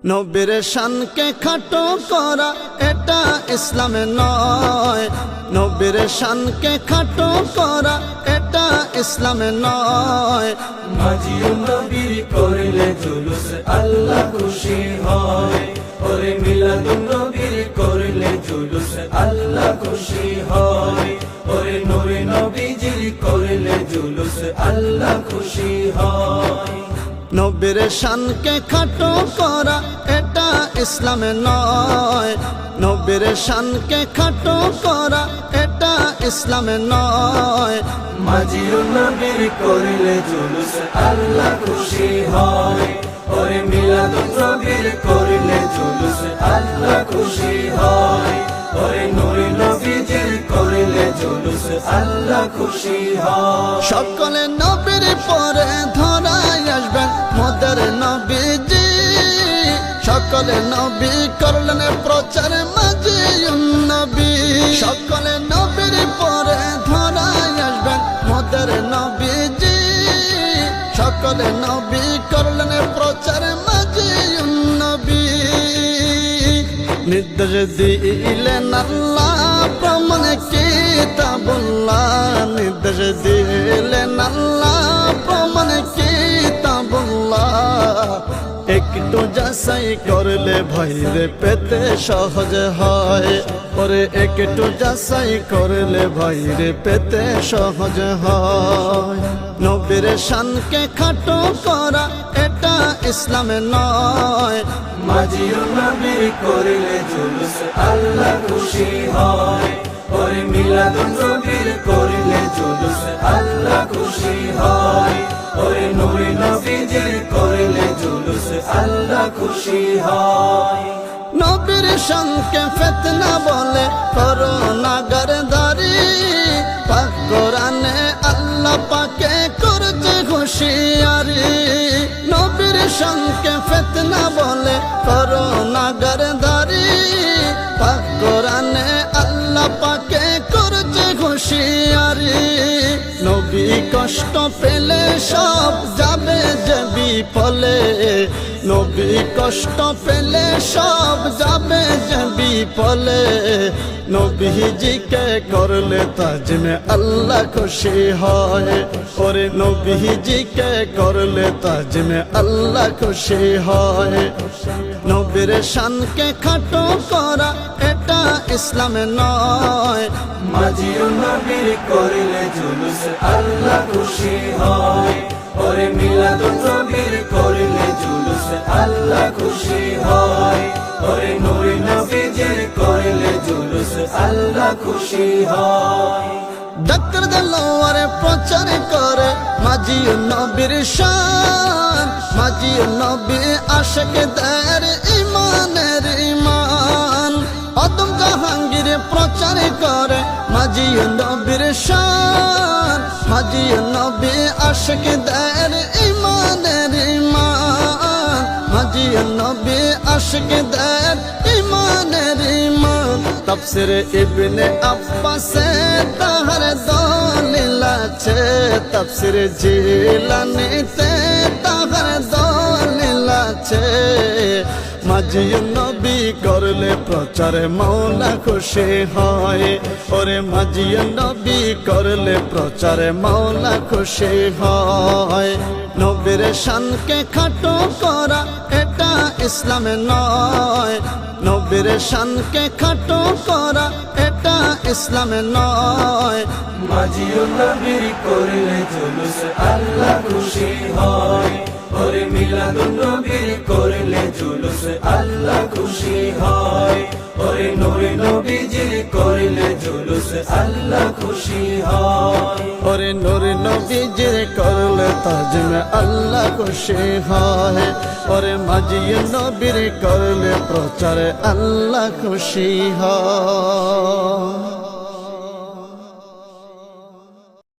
নবীর শানকে খাটো করা এটা ইসলামে নয়। নবীর শানকে খাটো করা এটা ইসলামে নয়। মাজিদ নবীর করলে জুলুস আল্লাহ খুশি হয়। ওরে মিলাদুন নবীর করলে জুলুস আল্লাহ খুশি হয়। ওরে নূরে নবীজির করলে জুলুস আল্লাহ খুশি হয়। নবীর শানকে খাটো করা এটা ইসলামে নয়। নবীর শানকে খাটো করা এটা ইসলামে নয়। মাজিদ নবীর করলে জুলুস আল্লাহ খুশি হয়। ওরে মিলাদুন নবীর করলে জুলুস আল্লাহ খুশি হয়। ওরে নূরে নবীজির করলে জুলুস আল্লাহ খুশি হয়। সকলে নবীর পরে ধরায় আসবেন মোদের নবীজি। সকলে নবী করলেন প্রচার মাজিদুন নবী। সকলে নবীর পরে ধরায় আসবেন মোদের নবীজি। সকলে নবী করলেন প্রচার মাজিদুন নবী। নির্দেশ দিলেন আল্লাহ প্রমাণ কিতাবুল্লাহ। নির্দেশ দিলেন আল্লাহ প্রমাণ কিতাবুল্লাহ। একটু যাচাই করলে ভাইরে পেতে সহজ হয়। ওরে একটু যাচাই করলে ভাইরে পেতে সহজ হয়। নবীর শানকে খাটো করা এটা ইসলামে নয়। মাজিদ নবীর করলে জুলুস আল্লাহ খুশি হয়। ওরে মিলাদুন নবীর করলে জুলুস আল্লাহ খুশি হয়। ওরে নূরে নবীজির করলে জুলুস আল্লাহ খুশি হয়। নবীর শানকে ফিতনা বলে করোনা গরদারি। পাক কোরআনে আল্লাহ পাকে করছে হুঁশিয়ারি। নবীর শানকে ফিতনা বলে করোনা গরদারি। পাক কোরআনে আল্লাহ পাকে করছে হুঁশিয়ারি। নবী কষ্ট পেলে সব যাবে যে বিফলে। নবী কষ্ট পেলে সব যাবে যে বিফলে। নবীজিকে করলে তাজমে আল্লাহ খুশি হয়। ওরে নবীজিকে করলে তাজমে আল্লাহ খুশি হয়। নবীর শানকে খাটো করা এটা ইসলামে নয়। মাজিদ নবীর করলে জুলুস আল্লাহ খুশি হয়। ওরে মিলাদুন নবীর করলে জুলুস আল্লাহ খুশি হয়। ওরে নূরে নবীজির করলে জুলুস আল্লাহ খুশি হয়। ডাক্তার দেলোয়ারে প্রচার করে মাজিদ নবীর শান। মাজিদ নবী আশিকদের ইমানের ইমান। আদম জাহাঙ্গীর প্রচার করে মাজিদ নবীর শান। মাজিদ নবী আশিকদের ইমানের ইমান। মাজিদ নবী আশিকদের ইমানের ইমান। তাফসীর ইবনে আব্বাসে তাহার দলিল আছে। তাফসীর জিলানীতে তাহার দলিল আছে। মাজিদ নবী করলে প্রচারে মাওলা খুশি হয়। ওরে মাজিদ নবী করলে প্রচারে মাওলা খুশি হয়। নবীর শানকে খাটো করা এটা ইসলামে নয়। নবীর শানকে খাটো করা এটা ইসলামে নয়। মাজিদ নবীর করলে জুলুস আল্লাহ খুশি হয়। ওরে মিলাদুন নবীর করলে জুলুস আল্লাহ খুশি হয়। ওরে নূরে নবীজির করলে জুলুস আল্লাহ খুশি হয়। ওরে নূরে নবীজির করলে তাজমে আল্লাহ খুশি হয়। ওরে মাজিদ নবীর করলে প্রচারে আল্লাহ খুশি হয়।